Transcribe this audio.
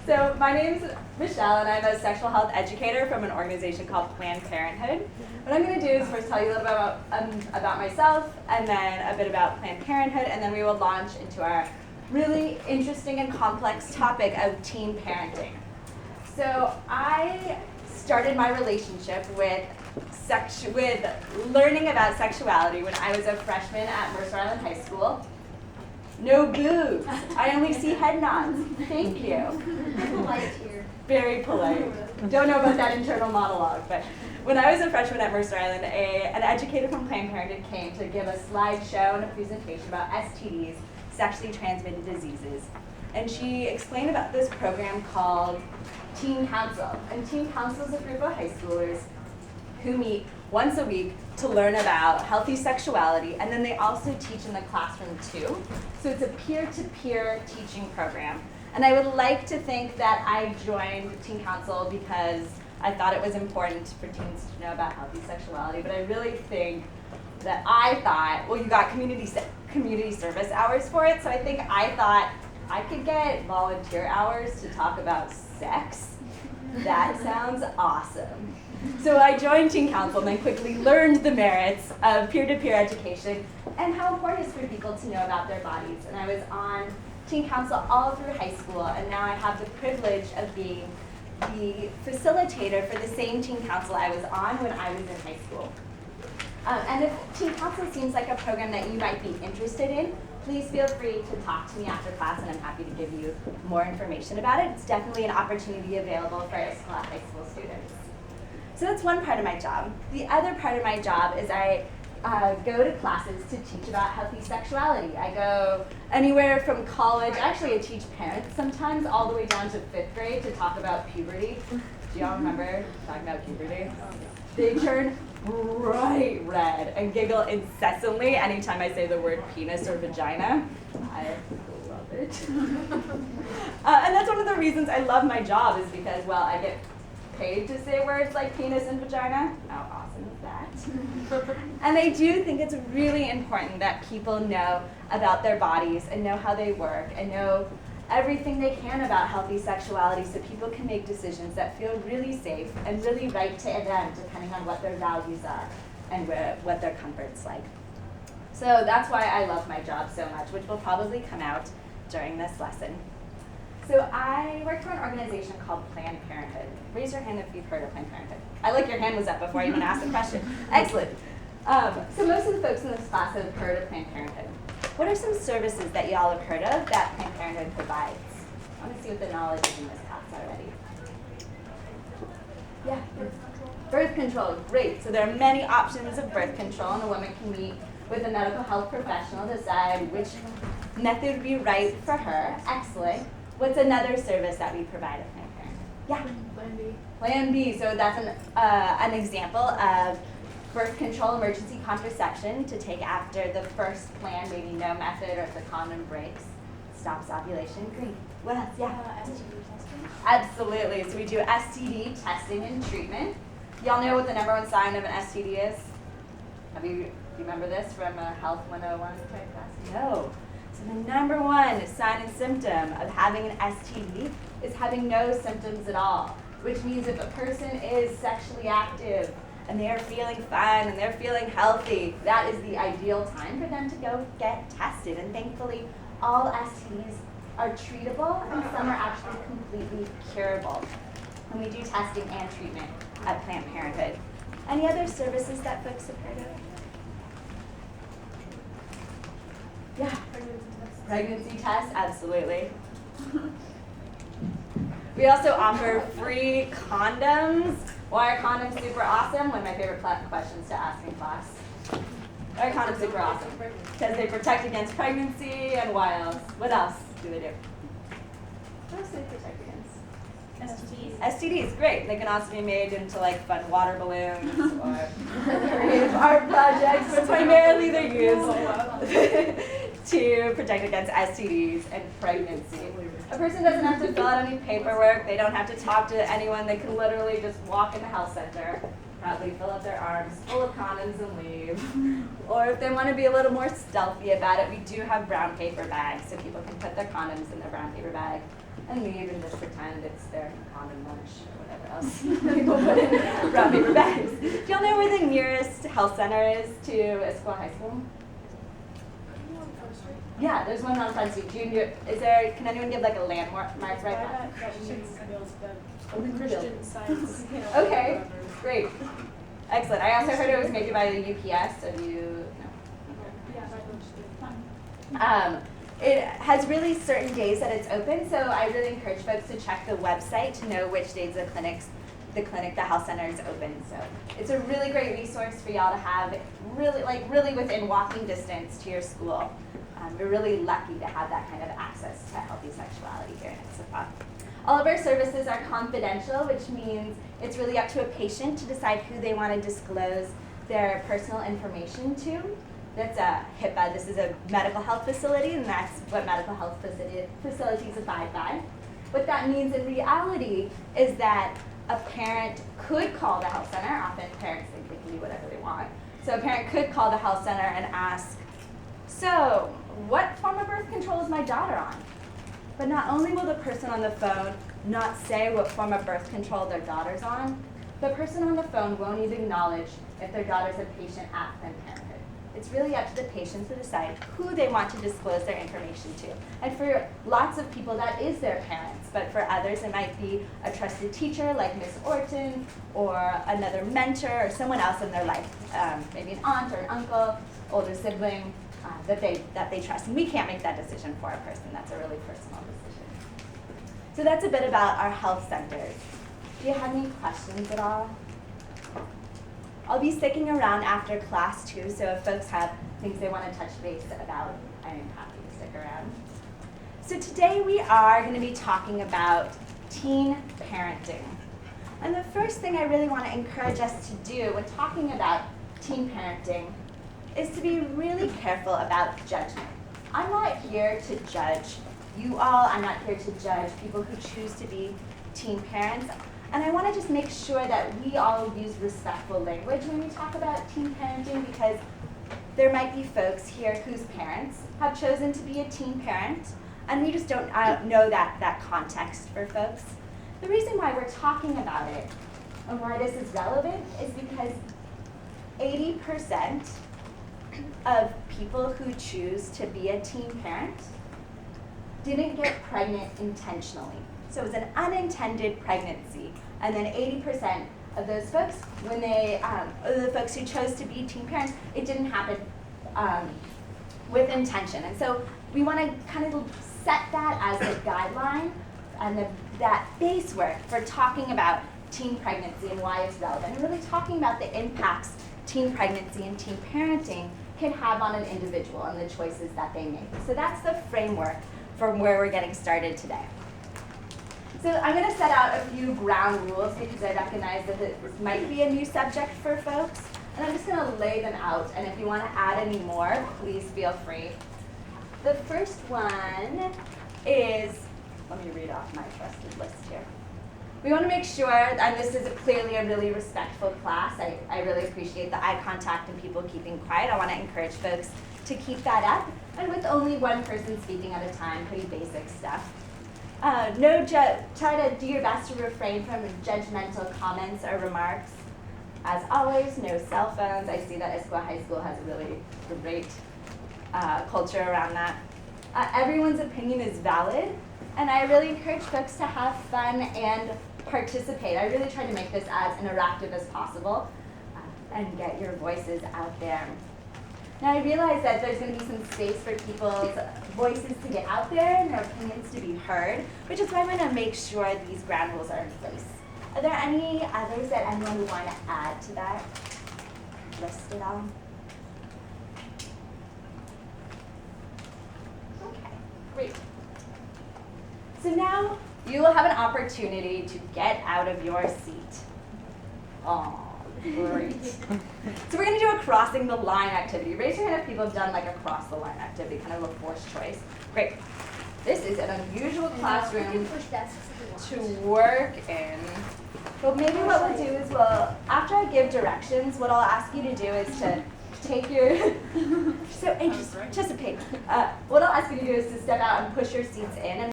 So my name is Michelle, and I'm a sexual health educator from an organization called Planned Parenthood. What I'm going to do is first tell you a little bit about myself, and then a bit about Planned Parenthood, and then we will launch into our really interesting and complex topic of teen parenting. So I started my relationship with learning about sexuality when I was a freshman at Mercer Island High School. No boobs. I only see head nods. Thank you. Polite here. Very polite. Don't know about that internal monologue, but when I was a freshman at Mercer Island, an educator from Planned Parenthood came to give a slideshow and a presentation about STDs, sexually transmitted diseases. And she explained about this program called Teen Council. And Teen Council is a group of high schoolers who meet once a week to learn about healthy sexuality, and then they also teach in the classroom too. So it's a peer-to-peer teaching program. And I would like to think that I joined Teen Council because I thought it was important for teens to know about healthy sexuality, but I really think that well, you got community service hours for it, so I think I thought I could get volunteer hours to talk about sex. That sounds awesome. So I joined Teen Council and then quickly learned the merits of peer-to-peer education and how important it is for people to know about their bodies. And I was on Teen Council all through high school, and now I have the privilege of being the facilitator for the same Teen Council I was on when I was in high school. And if Teen Council seems like a program that you might be interested in, please feel free to talk to me after class, and I'm happy to give you more information about it. It's definitely an opportunity available for Escalade High School students. So that's one part of my job. The other part of my job is I go to classes to teach about healthy sexuality. I go anywhere from college, actually I teach parents sometimes, all the way down to 5th grade to talk about puberty. Do y'all remember talking about puberty? They turn bright red and giggle incessantly anytime I say the word penis or vagina. I love it. And that's one of the reasons I love my job, is because, well, I get paid to say words like penis and vagina. How awesome is that? And I do think it's really important that people know about their bodies and know how they work and know everything they can about healthy sexuality, so people can make decisions that feel really safe and really right to them, depending on what their values are and what their comfort's like. So that's why I love my job so much, which will probably come out during this lesson. So I work for an organization called Planned Parenthood. Raise your hand if you've heard of Planned Parenthood. I like your hand was up before I even asked the question. Excellent. So most of the folks in this class have heard of Planned Parenthood. What are some services that y'all have heard of that Planned Parenthood provides? I want to see what the knowledge is in this class already. Yeah. Birth control, great. So there are many options of birth control, and a woman can meet with a medical health professional, decide which method would be right for her. Excellent. What's another service that we provide at Planned Parenthood? Yeah? Plan B. Plan B, so that's an example of birth control emergency contraception to take after the first plan, maybe no method, or if the condom breaks, stops ovulation. Great. What else? Yeah? STD testing. Absolutely. So we do STD testing and treatment. Y'all know what the number one sign of an STD is? Do you remember this from a Health 101 type class? No. So the number one sign and symptom of having an STD is having no symptoms at all, which means if a person is sexually active and they are feeling fine and they're feeling healthy, that is the ideal time for them to go get tested. And thankfully, all STDs are treatable, and some are actually completely curable. And we do testing and treatment at Planned Parenthood. Any other services that folks have heard of? Yeah. Pregnancy tests, absolutely. We also offer free condoms. Why are condoms super awesome? One of my favorite questions to ask in class. Why are condoms super awesome? Because they protect against pregnancy, and why else? What else do they do? What else do they protect against? STDs. STDs, great. They can also be made into like fun water balloons or creative art projects, but primarily they're used to protect against STDs and pregnancy. A person doesn't have to fill out any paperwork. They don't have to talk to anyone. They can literally just walk in the health center, proudly fill up their arms full of condoms and leave. Or if they want to be a little more stealthy about it, we do have brown paper bags, so people can put their condoms in their brown paper bag and leave and just pretend it's their common lunch or whatever else people put in brown paper bags. Do y'all know where the nearest health center is to Issaquah High School? Yeah, there's one on Front Street. Can anyone give like a landmark right now? The Christian Science. Okay, great. Excellent. I also heard it was maybe by the UPS. Have you? No. It has really certain days that it's open, so I really encourage folks to check the website to know which days the health center is open. So it's a really great resource for y'all to have, really within walking distance to your school. We're really lucky to have that kind of access to healthy sexuality here in Issaquah. All of our services are confidential, which means it's really up to a patient to decide who they want to disclose their personal information to. That's a HIPAA. This is a medical health facility, and that's what medical health facilities abide by. What that means in reality is that a parent could call the health center. Often parents think they can do whatever they want. So a parent could call the health center and ask, so what form of birth control is my daughter on? But not only will the person on the phone not say what form of birth control their daughter's on, the person on the phone won't even acknowledge if their daughter's a patient at Planned Parenthood. It's really up to the patient to decide who they want to disclose their information to. And for lots of people, that is their parents. But for others, it might be a trusted teacher like Miss Orton, or another mentor, or someone else in their life, maybe an aunt or an uncle, older sibling, that they trust. And we can't make that decision for a person. That's a really personal decision. So that's a bit about our health centers. Do you have any questions at all? I'll be sticking around after class too, so if folks have things they want to touch base about, I'm happy to stick around. So today we are going to be talking about teen parenting. And the first thing I really want to encourage us to do when talking about teen parenting is to be really careful about judgment. I'm not here to judge you all. I'm not here to judge people who choose to be teen parents. And I want to just make sure that we all use respectful language when we talk about teen parenting, because there might be folks here whose parents have chosen to be a teen parent, and we just don't know that context for folks. The reason why we're talking about it and why this is relevant is because 80% of people who choose to be a teen parent didn't get pregnant intentionally. So it was an unintended pregnancy. And then 80% of those folks, when the folks who chose to be teen parents, it didn't happen with intention. And so we want to kind of set that as a guideline and that base work for talking about teen pregnancy and why it's relevant, and really talking about the impacts teen pregnancy and teen parenting can have on an individual and the choices that they make. So that's the framework from where we're getting started today. So I'm going to set out a few ground rules because I recognize that this might be a new subject for folks. And I'm just going to lay them out. And if you want to add any more, please feel free. The first one is, let me read off my trusted list here. We want to make sure, and this is clearly a really respectful class. I really appreciate the eye contact and people keeping quiet. I want to encourage folks to keep that up. And with only one person speaking at a time, pretty basic stuff. Try to do your best to refrain from judgmental comments or remarks. As always, no cell phones. I see that Issaquah High School has a really great culture around that. Everyone's opinion is valid, and I really encourage folks to have fun and participate. I really try to make this as interactive as possible and get your voices out there. Now I realize that there's going to be some space for people's voices to get out there and their opinions to be heard, which is why I'm going to make sure these ground rules are in place. Are there any others that anyone would want to add to that list at all? Okay, great. So now you will have an opportunity to get out of your seat. Oh. Great. So we're going to do a crossing the line activity. Raise your hand if people have done like a cross the line activity, kind of a forced choice. Great. This is an unusual classroom to work in. But maybe what we'll do is after I give directions, what I'll ask you to do is to take your, so anticipate. What I'll ask you to do is to step out and push your seats in. And